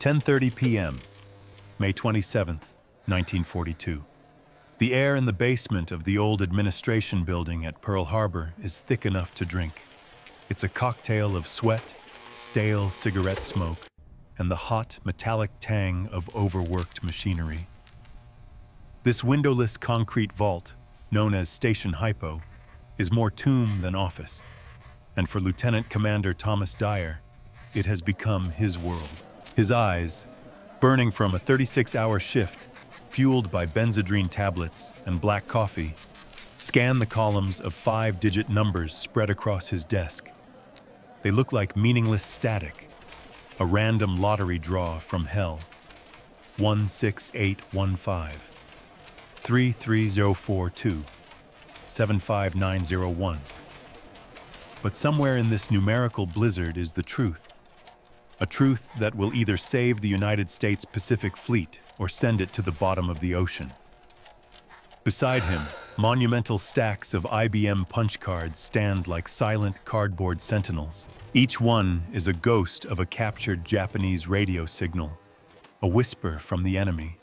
10:30 p.m., May 27th, 1942. The air in the basement of the old administration building at Pearl Harbor is thick enough to drink. It's a cocktail of sweat, stale cigarette smoke, and the hot, metallic tang of overworked machinery. This windowless concrete vault, known as Station Hypo, is more tomb than office. And for Lieutenant Commander Thomas Dyer, it has become his world. His eyes, burning from a 36-hour shift, fueled by benzodrine tablets and black coffee, scan the columns of 5-digit numbers spread across his desk. They look like meaningless static, a random lottery draw from hell. 16815, 33042, 75901. But somewhere in this numerical blizzard is the truth. A truth that will either save the United States Pacific Fleet or send it to the bottom of the ocean. Beside him, monumental stacks of IBM punch cards stand like silent cardboard sentinels. Each one is a ghost of a captured Japanese radio signal, a whisper from the enemy.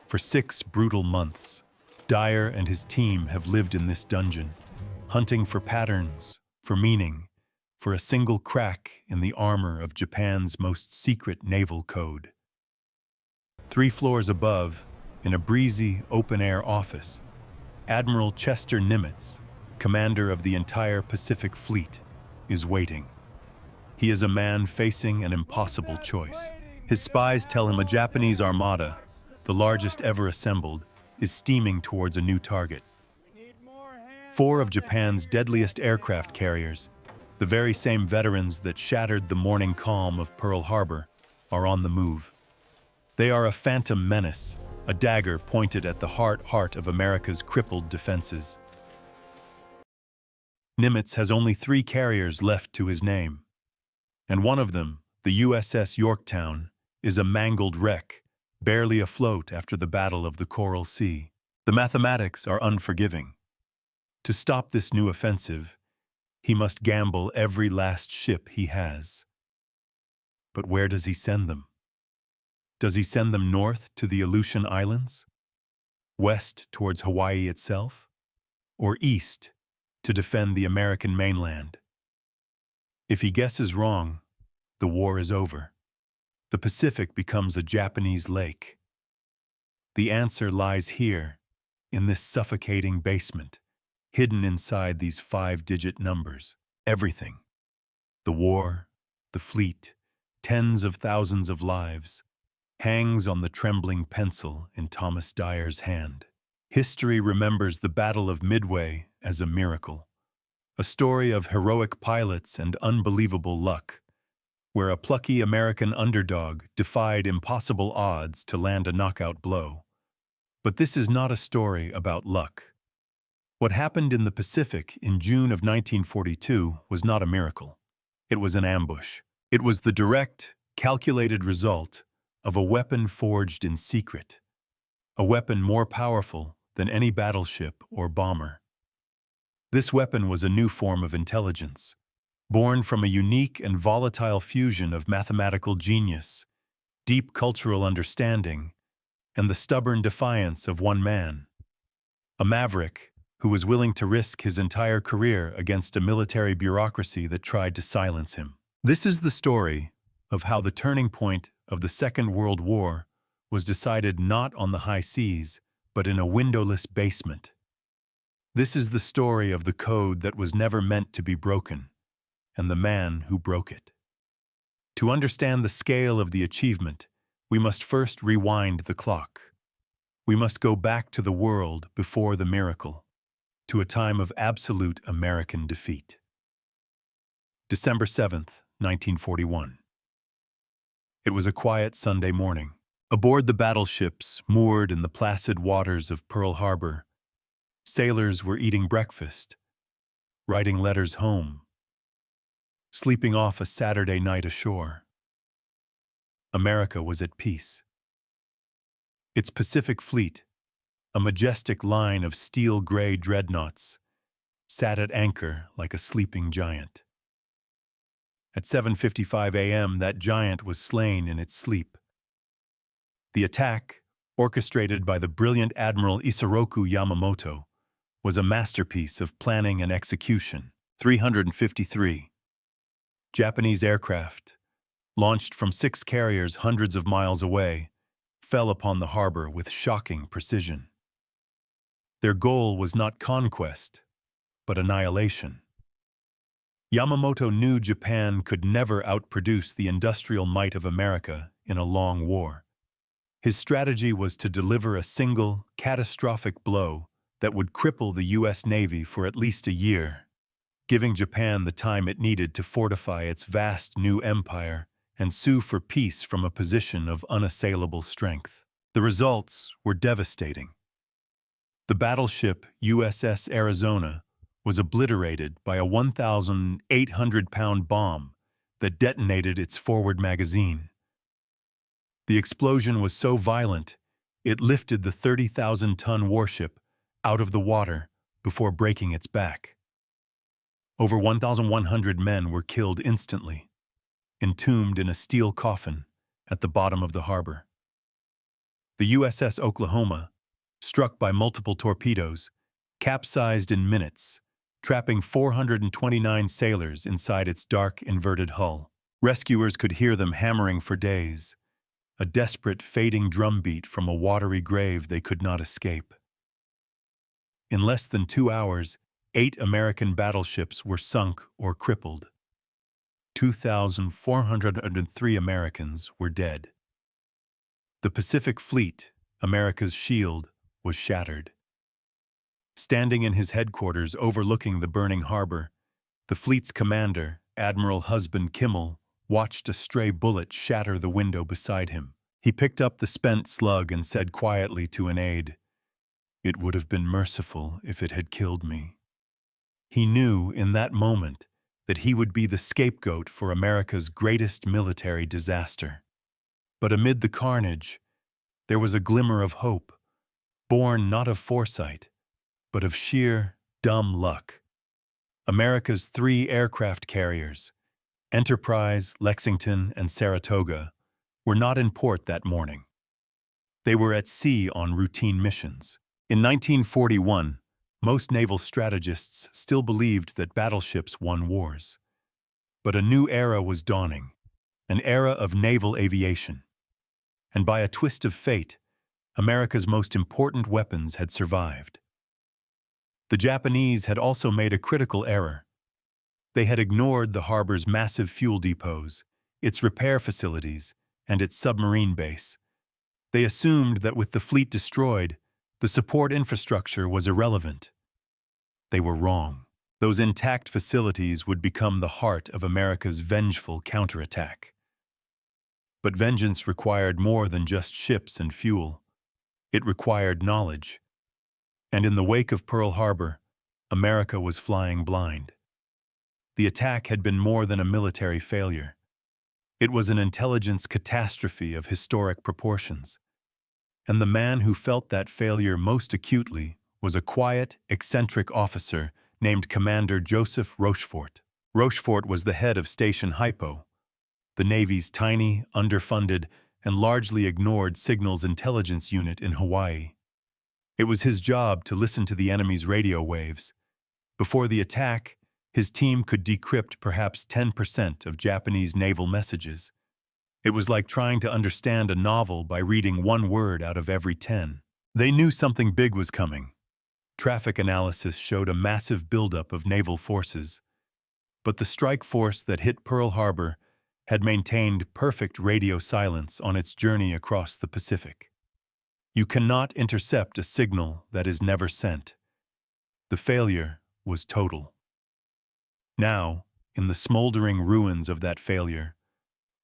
For 6 brutal months, Dyer and his team have lived in this dungeon, hunting for patterns, for meaning, for a single crack in the armor of Japan's most secret naval code. 3 floors above, in a breezy, open-air office, Admiral Chester Nimitz, commander of the entire Pacific Fleet, is waiting. He is a man facing an impossible choice. His spies tell him a Japanese armada, the largest ever assembled, is steaming towards a new target. 4 of Japan's deadliest aircraft carriers, the very same veterans that shattered the morning calm of Pearl Harbor, are on the move. They are a phantom menace, a dagger pointed at the heart of America's crippled defenses. Nimitz has only 3 carriers left to his name, and one of them, the USS Yorktown, is a mangled wreck, barely afloat after the Battle of the Coral Sea. The mathematics are unforgiving. To stop this new offensive, he must gamble every last ship he has. But where does he send them? Does he send them north to the Aleutian Islands? West towards Hawaii itself? Or east to defend the American mainland? If he guesses wrong, the war is over. The Pacific becomes a Japanese lake. The answer lies here, in this suffocating basement, hidden inside these 5-digit numbers. Everything. The war, the fleet, tens of thousands of lives, hangs on the trembling pencil in Thomas Dyer's hand. History remembers the Battle of Midway as a miracle, a story of heroic pilots and unbelievable luck, where a plucky American underdog defied impossible odds to land a knockout blow. But this is not a story about luck. What happened in the Pacific in June of 1942 was not a miracle. It was an ambush. It was the direct, calculated result of a weapon forged in secret, a weapon more powerful than any battleship or bomber. This weapon was a new form of intelligence, born from a unique and volatile fusion of mathematical genius, deep cultural understanding, and the stubborn defiance of one man, a maverick who was willing to risk his entire career against a military bureaucracy that tried to silence him. This is the story of how the turning point of the Second World War was decided not on the high seas, but in a windowless basement. This is the story of the code that was never meant to be broken, and the man who broke it. To understand the scale of the achievement, we must first rewind the clock. We must go back to the world before the miracle, to a time of absolute American defeat. December 7th, 1941. It was a quiet Sunday morning. Aboard the battleships moored in the placid waters of Pearl Harbor, sailors were eating breakfast, writing letters home, sleeping off a Saturday night ashore. America was at peace. Its Pacific Fleet, a majestic line of steel-gray dreadnoughts, sat at anchor like a sleeping giant. At 7:55 a.m., that giant was slain in its sleep, The attack, orchestrated by the brilliant Admiral Isoroku Yamamoto, was a masterpiece of planning and execution. 353. Japanese aircraft, launched from 6 carriers hundreds of miles away, fell upon the harbor with shocking precision. Their goal was not conquest, but annihilation. Yamamoto knew Japan could never outproduce the industrial might of America in a long war. His strategy was to deliver a single, catastrophic blow that would cripple the U.S. Navy for at least a year, giving Japan the time it needed to fortify its vast new empire and sue for peace from a position of unassailable strength. The results were devastating. The battleship USS Arizona was obliterated by a 1,800-pound bomb that detonated its forward magazine. The explosion was so violent, it lifted the 30,000-ton warship out of the water before breaking its back. Over 1,100 men were killed instantly, entombed in a steel coffin at the bottom of the harbor. The USS Oklahoma, struck by multiple torpedoes, capsized in minutes, trapping 429 sailors inside its dark, inverted hull. Rescuers could hear them hammering for days, a desperate, fading drumbeat from a watery grave they could not escape. In less than 2 hours, 8 American battleships were sunk or crippled. 2,403 Americans were dead. The Pacific Fleet, America's shield, was shattered. Standing in his headquarters overlooking the burning harbor, the fleet's commander, Admiral Husband Kimmel, watched a stray bullet shatter the window beside him. He picked up the spent slug and said quietly to an aide, "It would have been merciful if it had killed me." He knew in that moment that he would be the scapegoat for America's greatest military disaster. But amid the carnage, there was a glimmer of hope, born not of foresight, but of sheer, dumb luck. America's 3 aircraft carriers, Enterprise, Lexington, and Saratoga, were not in port that morning. They were at sea on routine missions. In 1941, most naval strategists still believed that battleships won wars. But a new era was dawning, an era of naval aviation. And by a twist of fate, America's most important weapons had survived. The Japanese had also made a critical error. They had ignored the harbor's massive fuel depots, its repair facilities, and its submarine base. They assumed that with the fleet destroyed, the support infrastructure was irrelevant. They were wrong. Those intact facilities would become the heart of America's vengeful counterattack. But vengeance required more than just ships and fuel. It required knowledge. And in the wake of Pearl Harbor, America was flying blind. The attack had been more than a military failure. It was an intelligence catastrophe of historic proportions. And the man who felt that failure most acutely was a quiet, eccentric officer named Commander Joseph Rochefort. Rochefort was the head of Station Hypo, the Navy's tiny, underfunded, and largely ignored signals intelligence unit in Hawaii. It was his job to listen to the enemy's radio waves. Before the attack, his team could decrypt perhaps 10% of Japanese naval messages. It was like trying to understand a novel by reading 1 word out of every 10. They knew something big was coming. Traffic analysis showed a massive buildup of naval forces. But the strike force that hit Pearl Harbor had maintained perfect radio silence on its journey across the Pacific. You cannot intercept a signal that is never sent. The failure was total. Now, in the smoldering ruins of that failure,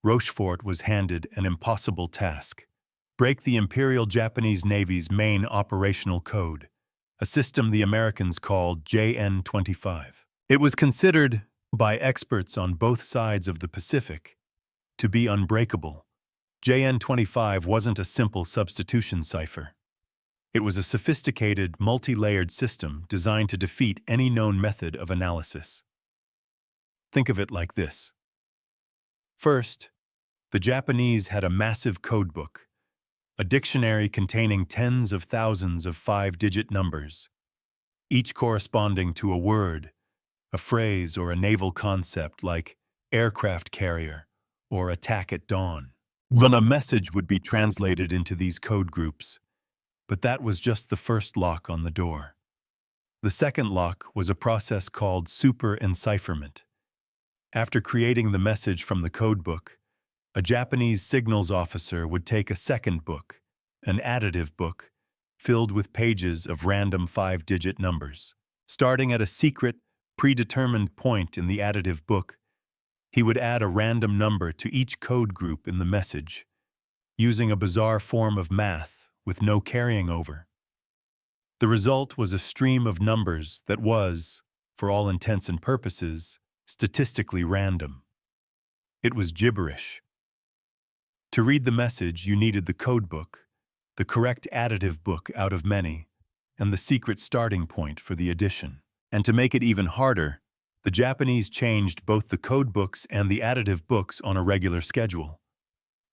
Rochefort was handed an impossible task: break the Imperial Japanese Navy's main operational code, a system the Americans called JN-25. It was considered, by experts on both sides of the Pacific, to be unbreakable. JN-25 wasn't a simple substitution cipher. It was a sophisticated, multi-layered system designed to defeat any known method of analysis. Think of it like this. First, the Japanese had a massive codebook, a dictionary containing tens of thousands of five-digit numbers, each corresponding to a word, a phrase, or a naval concept like aircraft carrier or attack at dawn. Then a message would be translated into these code groups, but that was just the first lock on the door. The second lock was a process called super-encipherment. After creating the message from the codebook, a Japanese signals officer would take a second book, an additive book, filled with pages of random five-digit numbers. Starting at a secret, predetermined point in the additive book, he would add a random number to each code group in the message, using a bizarre form of math with no carrying over. The result was a stream of numbers that was, for all intents and purposes, statistically random. It was gibberish. To read the message, you needed the codebook, the correct additive book out of many, and the secret starting point for the addition. And to make it even harder, the Japanese changed both the codebooks and the additive books on a regular schedule.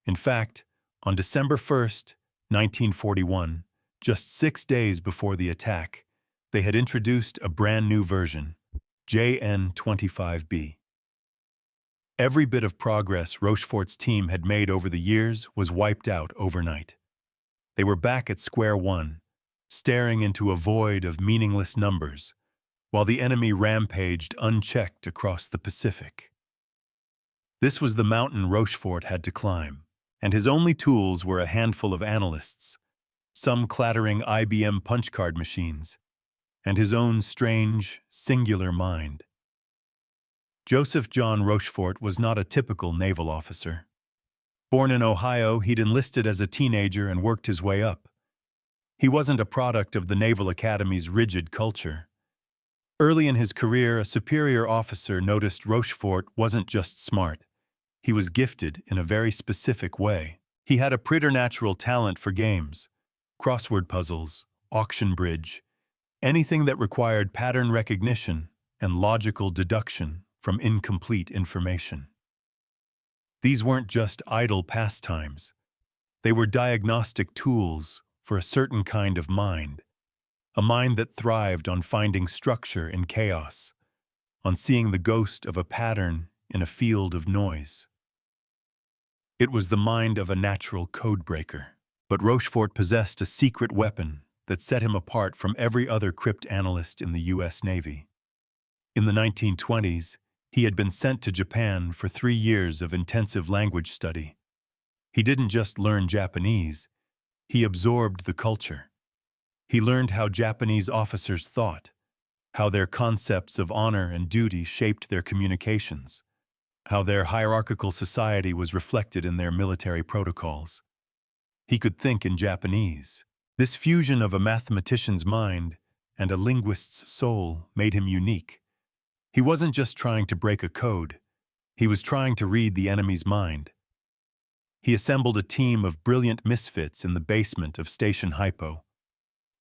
In fact, on December 1st, 1941, just 6 days before the attack, they had introduced a brand new version, JN-25B. Every bit of progress Rochefort's team had made over the years was wiped out overnight. They were back at square one, staring into a void of meaningless numbers, while the enemy rampaged unchecked across the Pacific. This was the mountain Rochefort had to climb, and his only tools were a handful of analysts, some clattering IBM punch-card machines, and his own strange, singular mind. Joseph John Rochefort was not a typical naval officer. Born in Ohio, he'd enlisted as a teenager and worked his way up. He wasn't a product of the Naval Academy's rigid culture. Early in his career, a superior officer noticed Rochefort wasn't just smart. He was gifted in a very specific way. He had a preternatural talent for games, crossword puzzles, auction bridge, anything that required pattern recognition and logical deduction from incomplete information. These weren't just idle pastimes. They were diagnostic tools for a certain kind of mind, a mind that thrived on finding structure in chaos, on seeing the ghost of a pattern in a field of noise. It was the mind of a natural codebreaker. But Rochefort possessed a secret weapon that set him apart from every other crypt analyst in the U.S. Navy. In the 1920s, he had been sent to Japan for 3 years of intensive language study. He didn't just learn Japanese, he absorbed the culture. He learned how Japanese officers thought, how their concepts of honor and duty shaped their communications, how their hierarchical society was reflected in their military protocols. He could think in Japanese. This fusion of a mathematician's mind and a linguist's soul made him unique. He wasn't just trying to break a code, he was trying to read the enemy's mind. He assembled a team of brilliant misfits in the basement of Station Hypo.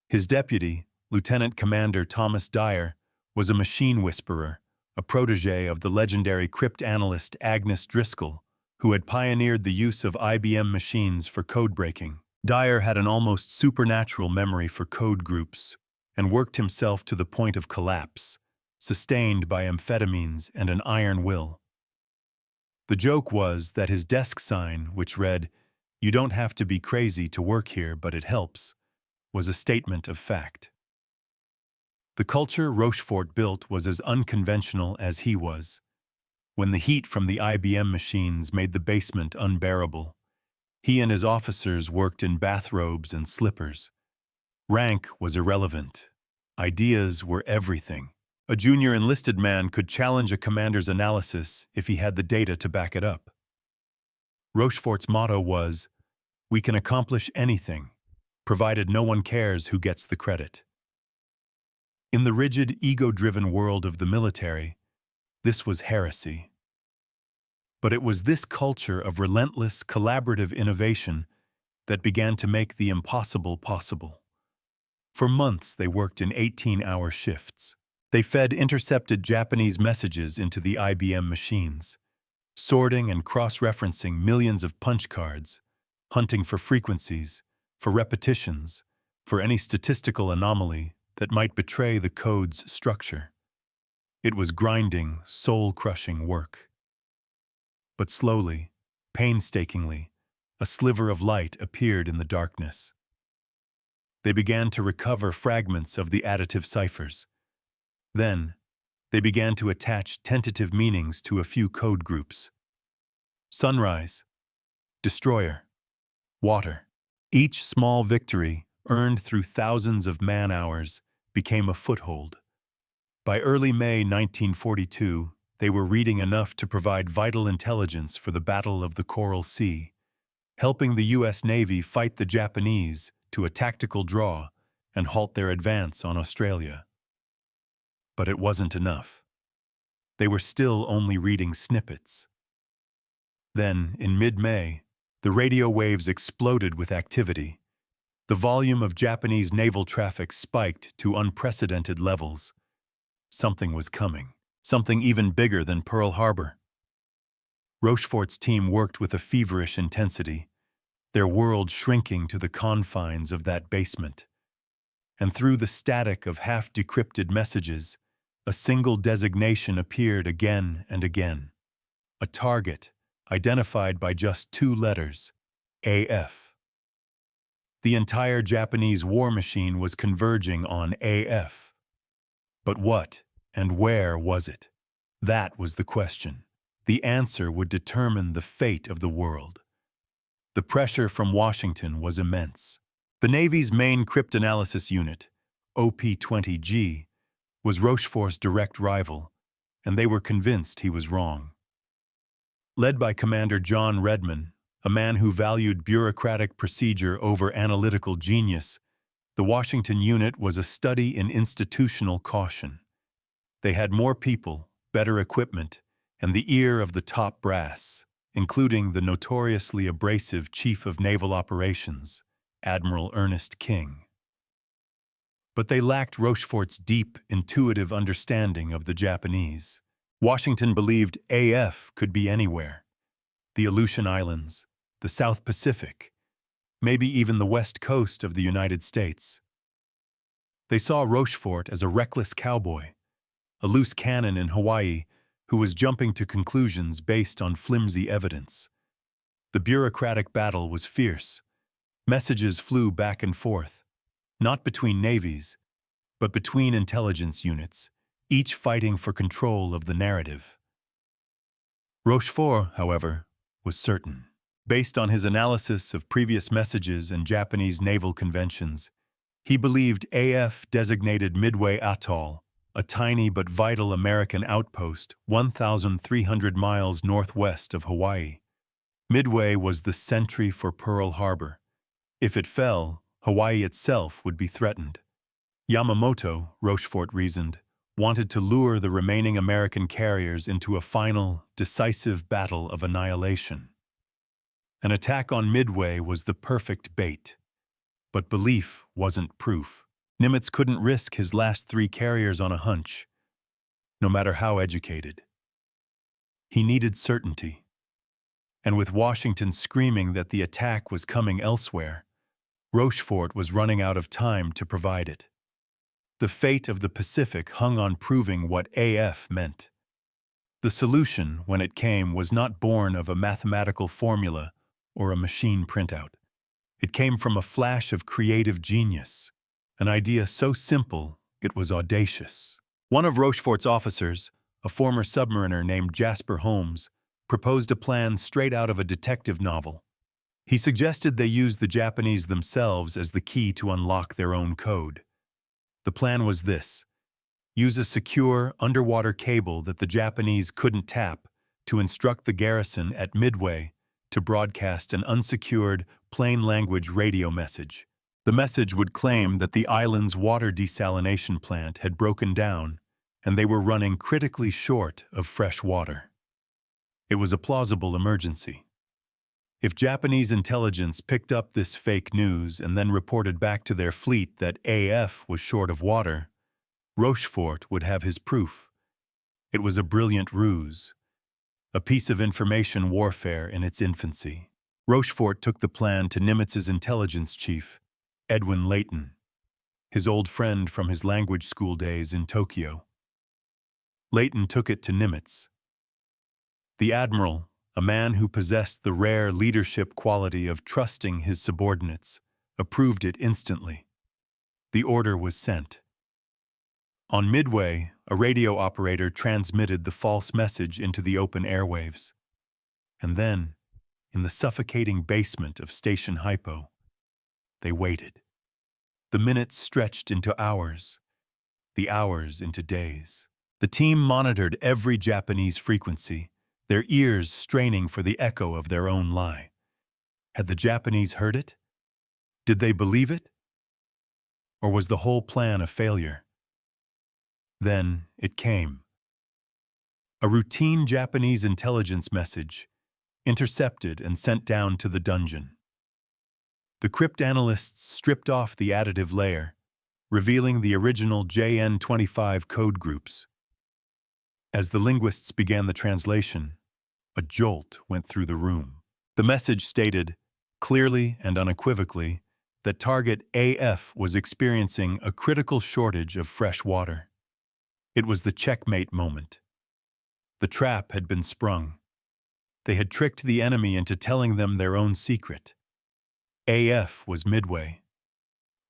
His deputy, Lieutenant Commander Thomas Dyer, was a machine whisperer, a protege of the legendary crypt analyst Agnes Driscoll, who had pioneered the use of IBM machines for code breaking. Dyer had an almost supernatural memory for code groups and worked himself to the point of collapse, sustained by amphetamines and an iron will. The joke was that his desk sign, which read, "You don't have to be crazy to work here, but it helps," was a statement of fact. The culture Rochefort built was as unconventional as he was. When the heat from the IBM machines made the basement unbearable, he and his officers worked in bathrobes and slippers. Rank was irrelevant. Ideas were everything. A junior enlisted man could challenge a commander's analysis if he had the data to back it up. Rochefort's motto was, "We can accomplish anything, provided no one cares who gets the credit." In the rigid, ego-driven world of the military, this was heresy. But it was this culture of relentless, collaborative innovation that began to make the impossible possible. For months, they worked in 18-hour shifts. They fed intercepted Japanese messages into the IBM machines, sorting and cross-referencing millions of punch cards, hunting for frequencies, for repetitions, for any statistical anomaly that might betray the code's structure. It was grinding, soul-crushing work. But slowly, painstakingly, a sliver of light appeared in the darkness. They began to recover fragments of the additive ciphers. Then, they began to attach tentative meanings to a few code groups. Sunrise, destroyer, water. Each small victory, earned through thousands of man-hours, became a foothold. By early May 1942, they were reading enough to provide vital intelligence for the Battle of the Coral Sea, helping the U.S. Navy fight the Japanese to a tactical draw and halt their advance on Australia. But it wasn't enough. They were still only reading snippets. Then, in mid-May, the radio waves exploded with activity. The volume of Japanese naval traffic spiked to unprecedented levels. Something was coming, something even bigger than Pearl Harbor. Rochefort's team worked with a feverish intensity, their world shrinking to the confines of that basement. And through the static of half-decrypted messages, a single designation appeared again and again. A target, identified by just 2 letters, AF. The entire Japanese war machine was converging on AF. But what and where was it? That was the question. The answer would determine the fate of the world. The pressure from Washington was immense. The Navy's main cryptanalysis unit, OP-20G, was Rochefort's direct rival, and they were convinced he was wrong. Led by Commander John Redman, a man who valued bureaucratic procedure over analytical genius, the Washington unit was a study in institutional caution. They had more people, better equipment, and the ear of the top brass, including the notoriously abrasive Chief of Naval Operations, Admiral Ernest King. But they lacked Rochefort's deep, intuitive understanding of the Japanese. Washington believed AF could be anywhere. The Aleutian Islands, the South Pacific, maybe even the west coast of the United States. They saw Rochefort as a reckless cowboy, a loose cannon in Hawaii who was jumping to conclusions based on flimsy evidence. The bureaucratic battle was fierce. Messages flew back and forth, not between navies, but between intelligence units, each fighting for control of the narrative. Rochefort, however, was certain. Based on his analysis of previous messages and Japanese naval conventions, he believed AF designated Midway Atoll, a tiny but vital American outpost 1,300 miles northwest of Hawaii. Midway was the sentry for Pearl Harbor. If it fell, Hawaii itself would be threatened. Yamamoto, Rochefort reasoned, wanted to lure the remaining American carriers into a final, decisive battle of annihilation. An attack on Midway was the perfect bait. But belief wasn't proof. Nimitz couldn't risk his last 3 carriers on a hunch, no matter how educated. He needed certainty. And with Washington screaming that the attack was coming elsewhere, Rochefort was running out of time to provide it. The fate of the Pacific hung on proving what AF meant. The solution, when it came, was not born of a mathematical formula or a machine printout. It came from a flash of creative genius, an idea so simple it was audacious. One of Rochefort's officers, a former submariner named Jasper Holmes, proposed a plan straight out of a detective novel. He suggested they use the Japanese themselves as the key to unlock their own code. The plan was this: use a secure underwater cable that the Japanese couldn't tap to instruct the garrison at Midway to broadcast an unsecured, plain-language radio message. The message would claim that the island's water desalination plant had broken down and they were running critically short of fresh water. It was a plausible emergency. If Japanese intelligence picked up this fake news and then reported back to their fleet that AF was short of water, Rochefort would have his proof. It was a brilliant ruse, a piece of information warfare in its infancy. Rochefort took the plan to Nimitz's intelligence chief, Edwin Layton, his old friend from his language school days in Tokyo. Layton took it to Nimitz. The admiral, a man who possessed the rare leadership quality of trusting his subordinates, approved it instantly. The order was sent. On Midway, a radio operator transmitted the false message into the open airwaves. And then, in the suffocating basement of Station Hypo, they waited. The minutes stretched into hours, the hours into days. The team monitored every Japanese frequency, their ears straining for the echo of their own lie. Had the Japanese heard it? Did they believe it? Or was the whole plan a failure? Then it came. A routine Japanese intelligence message, intercepted and sent down to the dungeon. The cryptanalysts stripped off the additive layer, revealing the original JN25 code groups. As the linguists began the translation, a jolt went through the room. The message stated, clearly and unequivocally, that target AF was experiencing a critical shortage of fresh water. It was the checkmate moment. The trap had been sprung. They had tricked the enemy into telling them their own secret. AF was Midway.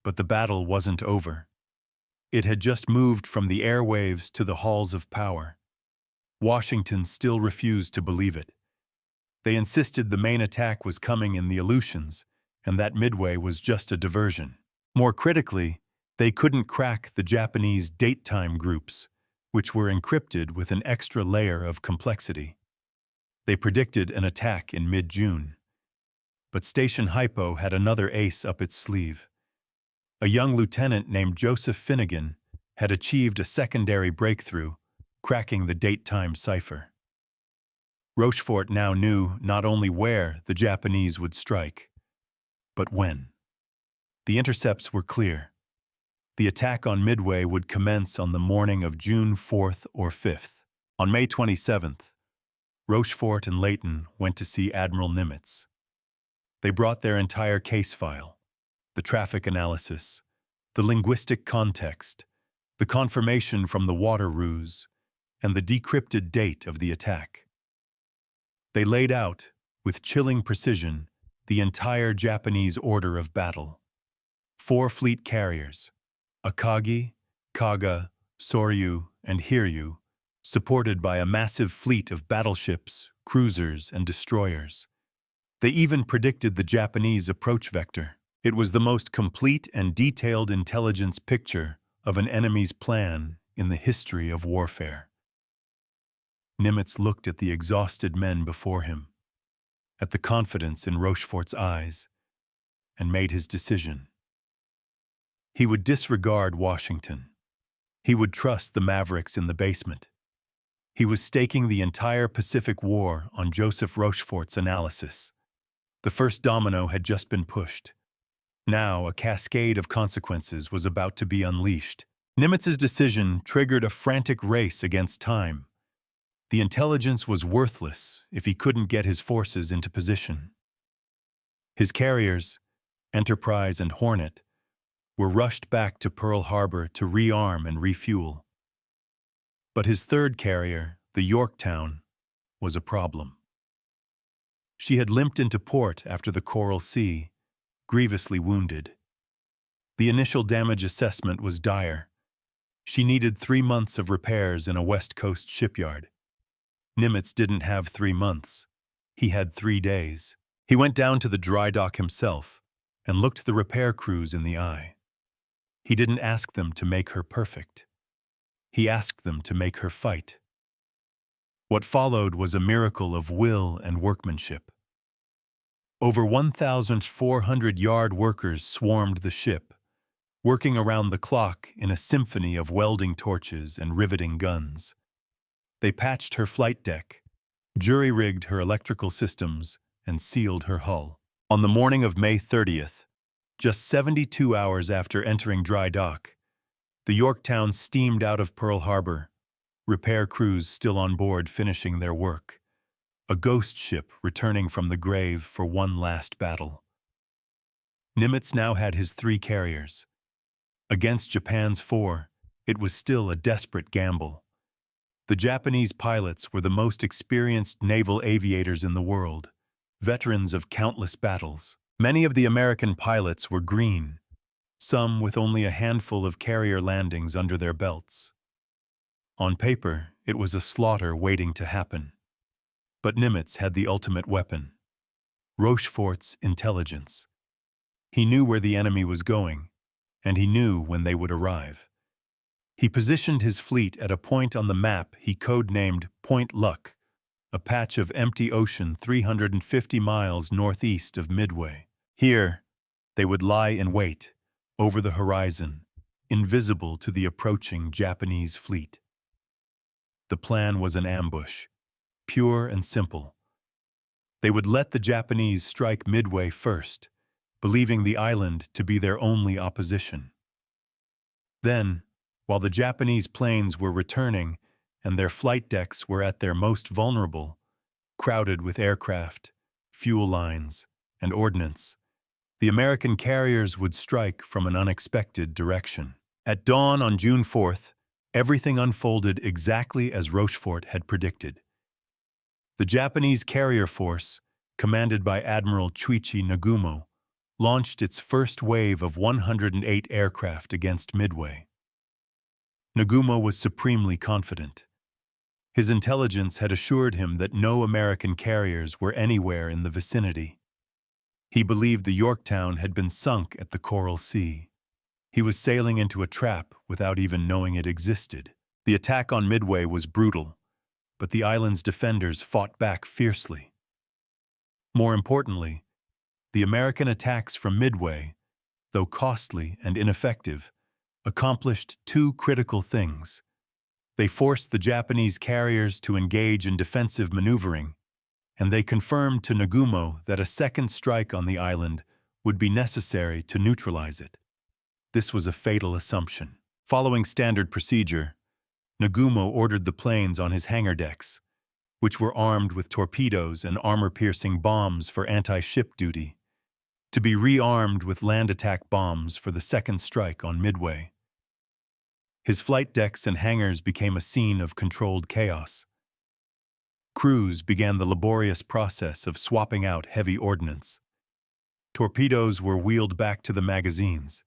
But the battle wasn't over. It had just moved from the airwaves to the halls of power. Washington still refused to believe it. They insisted the main attack was coming in the Aleutians, and that Midway was just a diversion. More critically, they couldn't crack the Japanese date-time groups, which were encrypted with an extra layer of complexity. They predicted an attack in mid-June. But Station Hypo had another ace up its sleeve. A young lieutenant named Joseph Finnegan had achieved a secondary breakthrough, cracking the date-time cipher. Rochefort now knew not only where the Japanese would strike, but when. The intercepts were clear. The attack on Midway would commence on the morning of June 4th or 5th. On May 27th, Rochefort and Layton went to see Admiral Nimitz. They brought their entire case file, the traffic analysis, the linguistic context, the confirmation from the water ruse, and the decrypted date of the attack. They laid out, with chilling precision, the entire Japanese order of battle. 4 fleet carriers, Akagi, Kaga, Soryu, and Hiryu, supported by a massive fleet of battleships, cruisers, and destroyers. They even predicted the Japanese approach vector. It was the most complete and detailed intelligence picture of an enemy's plan in the history of warfare. Nimitz looked at the exhausted men before him, at the confidence in Rochefort's eyes, and made his decision. He would disregard Washington. He would trust the mavericks in the basement. He was staking the entire Pacific War on Joseph Rochefort's analysis. The first domino had just been pushed. Now a cascade of consequences was about to be unleashed. Nimitz's decision triggered a frantic race against time. The intelligence was worthless if he couldn't get his forces into position. His carriers, Enterprise and Hornet, were rushed back to Pearl Harbor to rearm and refuel. But his third carrier, the Yorktown, was a problem. She had limped into port after the Coral Sea, grievously wounded. The initial damage assessment was dire. She needed 3 months of repairs in a West Coast shipyard. Nimitz didn't have 3 months. He had 3 days. He went down to the dry dock himself and looked the repair crews in the eye. He didn't ask them to make her perfect. He asked them to make her fight. What followed was a miracle of will and workmanship. Over 1,400 yard workers swarmed the ship, working around the clock in a symphony of welding torches and riveting guns. They patched her flight deck, jury-rigged her electrical systems, and sealed her hull. On the morning of May 30th, just 72 hours after entering dry dock, the Yorktown steamed out of Pearl Harbor, repair crews still on board finishing their work. a ghost ship returning from the grave for one last battle. Nimitz now had his 3 carriers. Against Japan's 4, it was still a desperate gamble. The Japanese pilots were the most experienced naval aviators in the world, veterans of countless battles. Many of the American pilots were green, some with only a handful of carrier landings under their belts. On paper, it was a slaughter waiting to happen. But Nimitz had the ultimate weapon: Rochefort's intelligence. He knew where the enemy was going, and he knew when they would arrive. He positioned his fleet at a point on the map he codenamed Point Luck, a patch of empty ocean 350 miles northeast of Midway. Here, they would lie in wait, over the horizon, invisible to the approaching Japanese fleet. The plan was an ambush, pure and simple. They would let the Japanese strike Midway first, believing the island to be their only opposition. Then, while the Japanese planes were returning and their flight decks were at their most vulnerable, crowded with aircraft, fuel lines, and ordnance, the American carriers would strike from an unexpected direction. At dawn on June 4th, everything unfolded exactly as Rochefort had predicted. The Japanese carrier force, commanded by Admiral Chuichi Nagumo, launched its first wave of 108 aircraft against Midway. Nagumo was supremely confident. His intelligence had assured him that no American carriers were anywhere in the vicinity. He believed the Yorktown had been sunk at the Coral Sea. He was sailing into a trap without even knowing it existed. The attack on Midway was brutal, but the island's defenders fought back fiercely. More importantly, the American attacks from Midway, though costly and ineffective, accomplished 2 critical things. They forced the Japanese carriers to engage in defensive maneuvering, and they confirmed to Nagumo that a second strike on the island would be necessary to neutralize it. This was a fatal assumption. Following standard procedure, Nagumo ordered the planes on his hangar decks, which were armed with torpedoes and armor-piercing bombs for anti-ship duty, to be rearmed with land attack bombs for the second strike on Midway. His flight decks and hangars became a scene of controlled chaos. Crews began the laborious process of swapping out heavy ordnance. Torpedoes were wheeled back to the magazines.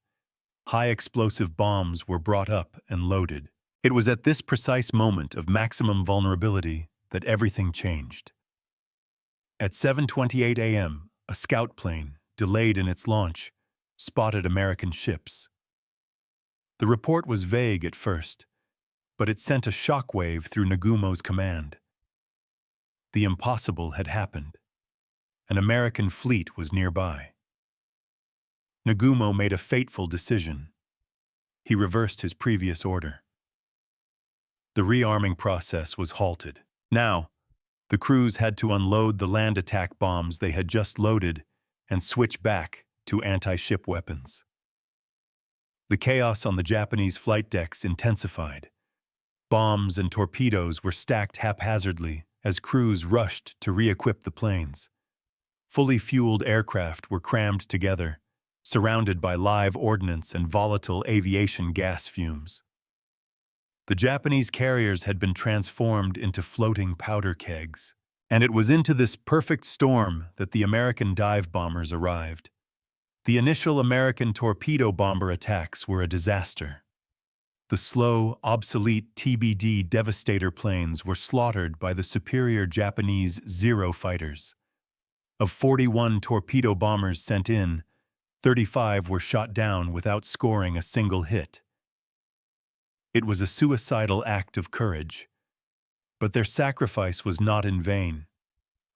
High-explosive bombs were brought up and loaded. It was at this precise moment of maximum vulnerability that everything changed. At 7:28 a.m., a scout plane, delayed in its launch, spotted American ships. The report was vague at first, but it sent a shockwave through Nagumo's command. The impossible had happened. An American fleet was nearby. Nagumo made a fateful decision. He reversed his previous order. The rearming process was halted. Now, the crews had to unload the land attack bombs they had just loaded and switch back to anti-ship weapons. The chaos on the Japanese flight decks intensified. Bombs and torpedoes were stacked haphazardly as crews rushed to re-equip the planes. Fully fueled aircraft were crammed together, surrounded by live ordnance and volatile aviation gas fumes. The Japanese carriers had been transformed into floating powder kegs, and it was into this perfect storm that the American dive bombers arrived. The initial American torpedo bomber attacks were a disaster. The slow, obsolete TBD Devastator planes were slaughtered by the superior Japanese Zero fighters. Of 41 torpedo bombers sent in, 35 were shot down without scoring a single hit. It was a suicidal act of courage. But their sacrifice was not in vain.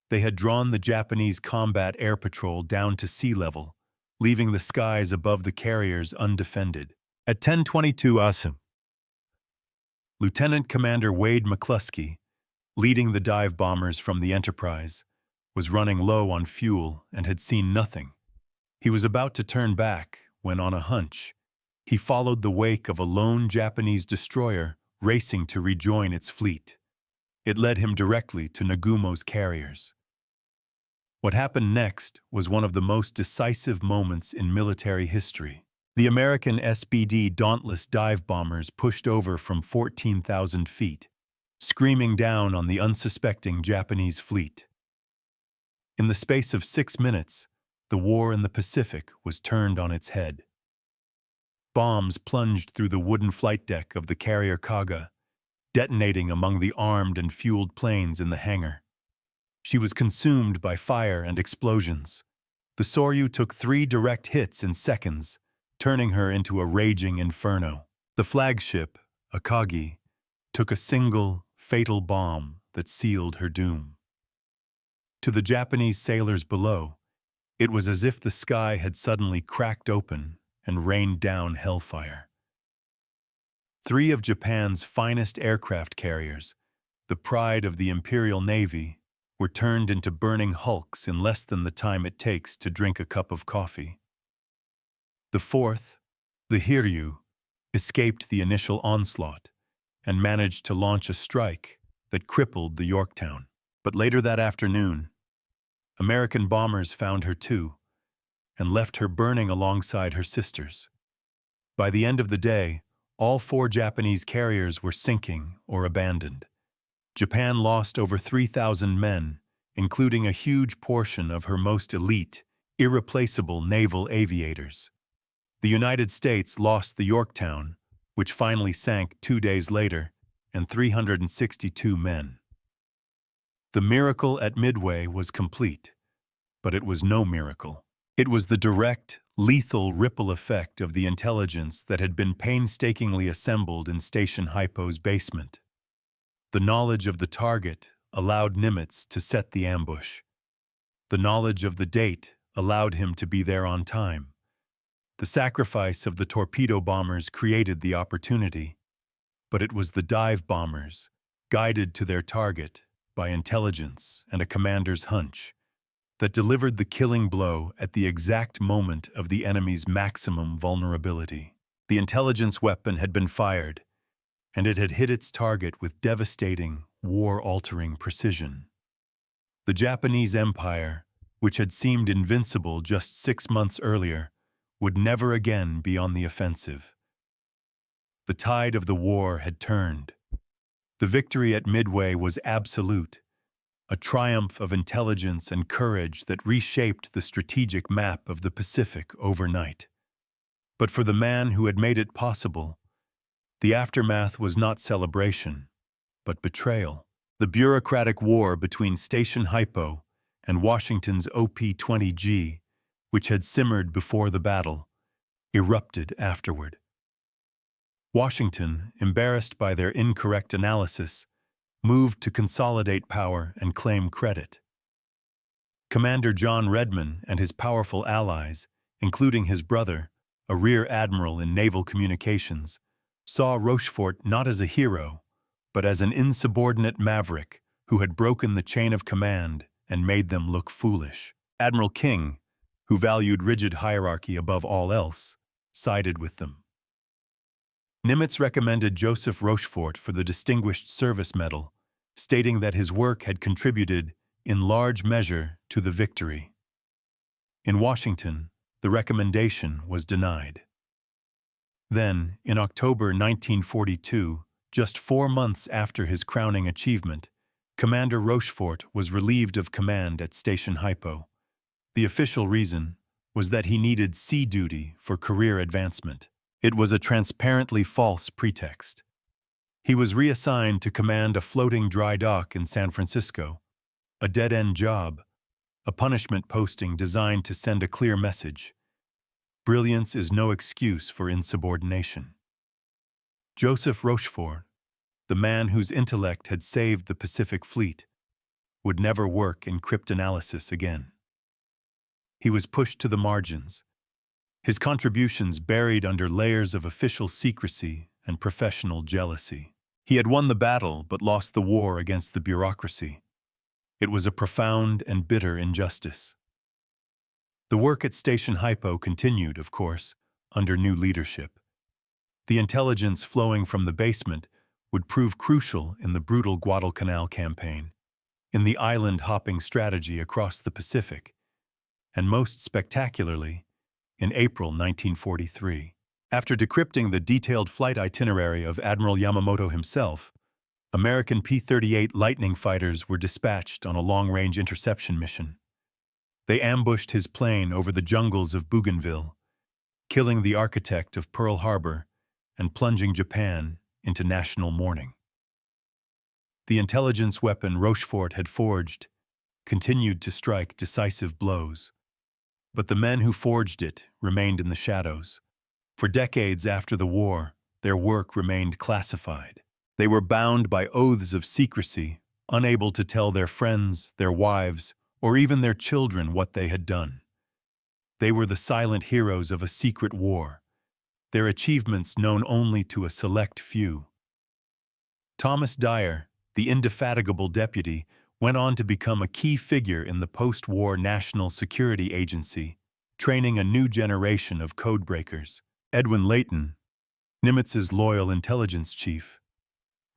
They had drawn the Japanese combat air patrol down to sea level, leaving the skies above the carriers undefended. At 10:22 ASM, Lieutenant Commander Wade McCluskey, leading the dive bombers from the Enterprise, was running low on fuel and had seen nothing. He was about to turn back when, on a hunch, he followed the wake of a lone Japanese destroyer racing to rejoin its fleet. It led him directly to Nagumo's carriers. What happened next was one of the most decisive moments in military history. The American SBD Dauntless dive bombers pushed over from 14,000 feet, screaming down on the unsuspecting Japanese fleet. In the space of 6 minutes, the war in the Pacific was turned on its head. Bombs plunged through the wooden flight deck of the carrier Kaga, detonating among the armed and fueled planes in the hangar. She was consumed by fire and explosions. The Soryu took 3 direct hits in seconds, turning her into a raging inferno. The flagship, Akagi, took a single, fatal bomb that sealed her doom. To the Japanese sailors below, it was as if the sky had suddenly cracked open and rained down hellfire. 3 of Japan's finest aircraft carriers, the pride of the Imperial Navy, were turned into burning hulks in less than the time it takes to drink a cup of coffee. The 4th, the Hiryu, escaped the initial onslaught and managed to launch a strike that crippled the Yorktown. But later that afternoon, American bombers found her too and left her burning alongside her sisters. By the end of the day, all 4 Japanese carriers were sinking or abandoned. Japan lost over 3,000 men, including a huge portion of her most elite, irreplaceable naval aviators. The United States lost the Yorktown, which finally sank 2 days later, and 362 men. The miracle at Midway was complete, but it was no miracle. It was the direct, lethal ripple effect of the intelligence that had been painstakingly assembled in Station Hypo's basement. The knowledge of the target allowed Nimitz to set the ambush. The knowledge of the date allowed him to be there on time. The sacrifice of the torpedo bombers created the opportunity, but it was the dive bombers, guided to their target by intelligence and a commander's hunch, that delivered the killing blow at the exact moment of the enemy's maximum vulnerability. The intelligence weapon had been fired, and it had hit its target with devastating, war-altering precision. The Japanese Empire, which had seemed invincible just 6 months earlier, would never again be on the offensive. The tide of the war had turned. The victory at Midway was absolute, a triumph of intelligence and courage that reshaped the strategic map of the Pacific overnight. But for the man who had made it possible, the aftermath was not celebration, but betrayal. The bureaucratic war between Station Hypo and Washington's OP-20G, which had simmered before the battle, erupted afterward. Washington, embarrassed by their incorrect analysis, moved to consolidate power and claim credit. Commander John Redman and his powerful allies, including his brother, a rear admiral in naval communications, saw Rochefort not as a hero, but as an insubordinate maverick who had broken the chain of command and made them look foolish. Admiral King, who valued rigid hierarchy above all else, sided with them. Nimitz recommended Joseph Rochefort for the Distinguished Service Medal, stating that his work had contributed, in large measure, to the victory. In Washington, the recommendation was denied. Then, in October 1942, just 4 months after his crowning achievement, Commander Rochefort was relieved of command at Station Hypo. The official reason was that he needed sea duty for career advancement. It was a transparently false pretext. He was reassigned to command a floating dry dock in San Francisco, a dead-end job, a punishment posting designed to send a clear message. Brilliance is no excuse for insubordination. Joseph Rochefort, the man whose intellect had saved the Pacific Fleet, would never work in cryptanalysis again. He was pushed to the margins, his contributions buried under layers of official secrecy and professional jealousy. He had won the battle but lost the war against the bureaucracy. It was a profound and bitter injustice. The work at Station Hypo continued, of course, under new leadership. The intelligence flowing from the basement would prove crucial in the brutal Guadalcanal campaign, in the island-hopping strategy across the Pacific, and most spectacularly, in April 1943. After decrypting the detailed flight itinerary of Admiral Yamamoto himself, American P-38 Lightning fighters were dispatched on a long-range interception mission. They ambushed his plane over the jungles of Bougainville, killing the architect of Pearl Harbor and plunging Japan into national mourning. The intelligence weapon Rochefort had forged continued to strike decisive blows, but the men who forged it remained in the shadows. For decades after the war, their work remained classified. They were bound by oaths of secrecy, unable to tell their friends, their wives, or even their children what they had done. They were the silent heroes of a secret war, their achievements known only to a select few. Thomas Dyer, the indefatigable deputy, went on to become a key figure in the post-war National Security Agency, training a new generation of codebreakers. Edwin Layton, Nimitz's loyal intelligence chief,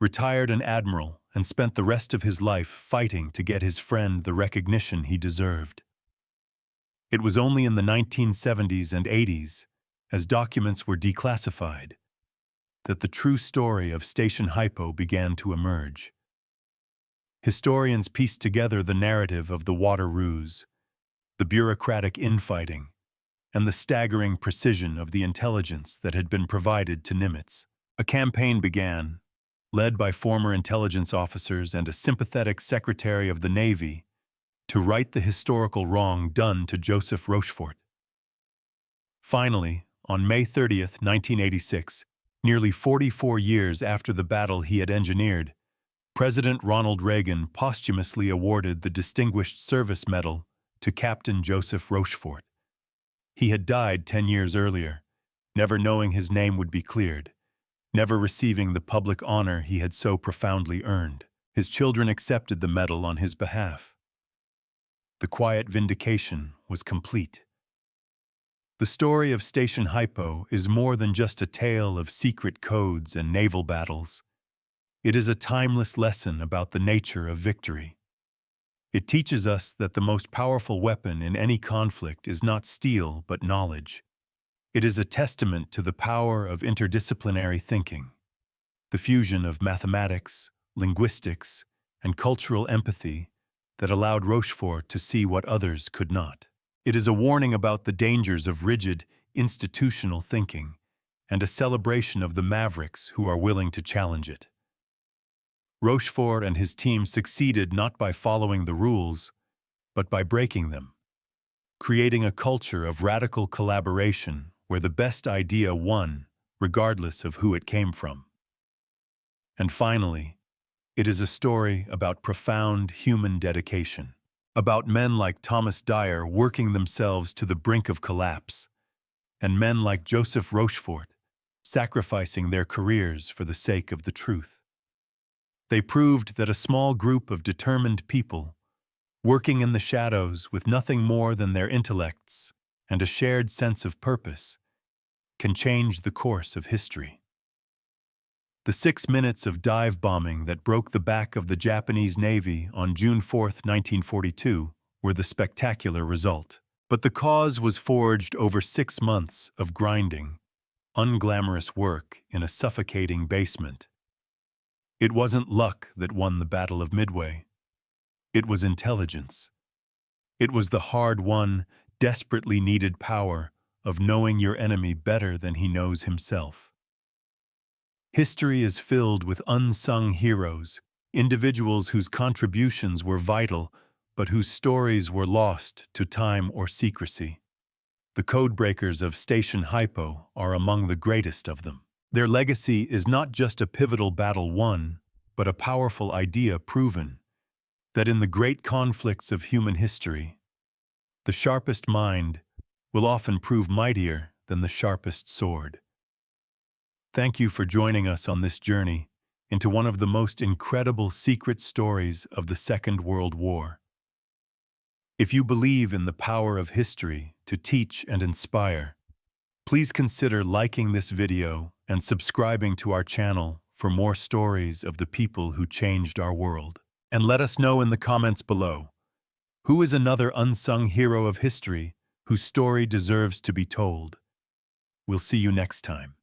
retired an admiral and spent the rest of his life fighting to get his friend the recognition he deserved. It was only in the 1970s and 80s, as documents were declassified, that the true story of Station Hypo began to emerge. Historians pieced together the narrative of the water ruse, the bureaucratic infighting, and the staggering precision of the intelligence that had been provided to Nimitz. A campaign began, led by former intelligence officers and a sympathetic Secretary of the Navy, to right the historical wrong done to Joseph Rochefort. Finally, on May 30, 1986, nearly 44 years after the battle he had engineered, President Ronald Reagan posthumously awarded the Distinguished Service Medal to Captain Joseph Rochefort. He had died 10 years earlier, never knowing his name would be cleared, never receiving the public honor he had so profoundly earned. His children accepted the medal on his behalf. The quiet vindication was complete. The story of Station Hypo is more than just a tale of secret codes and naval battles. It is a timeless lesson about the nature of victory. It teaches us that the most powerful weapon in any conflict is not steel but knowledge. It is a testament to the power of interdisciplinary thinking, the fusion of mathematics, linguistics, and cultural empathy that allowed Rochefort to see what others could not. It is a warning about the dangers of rigid, institutional thinking, and a celebration of the mavericks who are willing to challenge it. Rochefort and his team succeeded not by following the rules, but by breaking them, creating a culture of radical collaboration where the best idea won, regardless of who it came from. And finally, it is a story about profound human dedication, about men like Thomas Dyer working themselves to the brink of collapse, and men like Joseph Rochefort sacrificing their careers for the sake of the truth. They proved that a small group of determined people, working in the shadows with nothing more than their intellects and a shared sense of purpose, can change the course of history. The 6 minutes of dive bombing that broke the back of the Japanese Navy on June 4, 1942, were the spectacular result. But the cause was forged over 6 months of grinding, unglamorous work in a suffocating basement. It wasn't luck that won the Battle of Midway. It was intelligence. It was the hard-won, desperately needed power of knowing your enemy better than he knows himself. History is filled with unsung heroes, individuals whose contributions were vital, but whose stories were lost to time or secrecy. The codebreakers of Station Hypo are among the greatest of them. Their legacy is not just a pivotal battle won, but a powerful idea proven, that in the great conflicts of human history, the sharpest mind will often prove mightier than the sharpest sword. Thank you for joining us on this journey into one of the most incredible secret stories of the Second World War. If you believe in the power of history to teach and inspire, please consider liking this video and subscribing to our channel for more stories of the people who changed our world. And let us know in the comments below, who is another unsung hero of history whose story deserves to be told? We'll see you next time.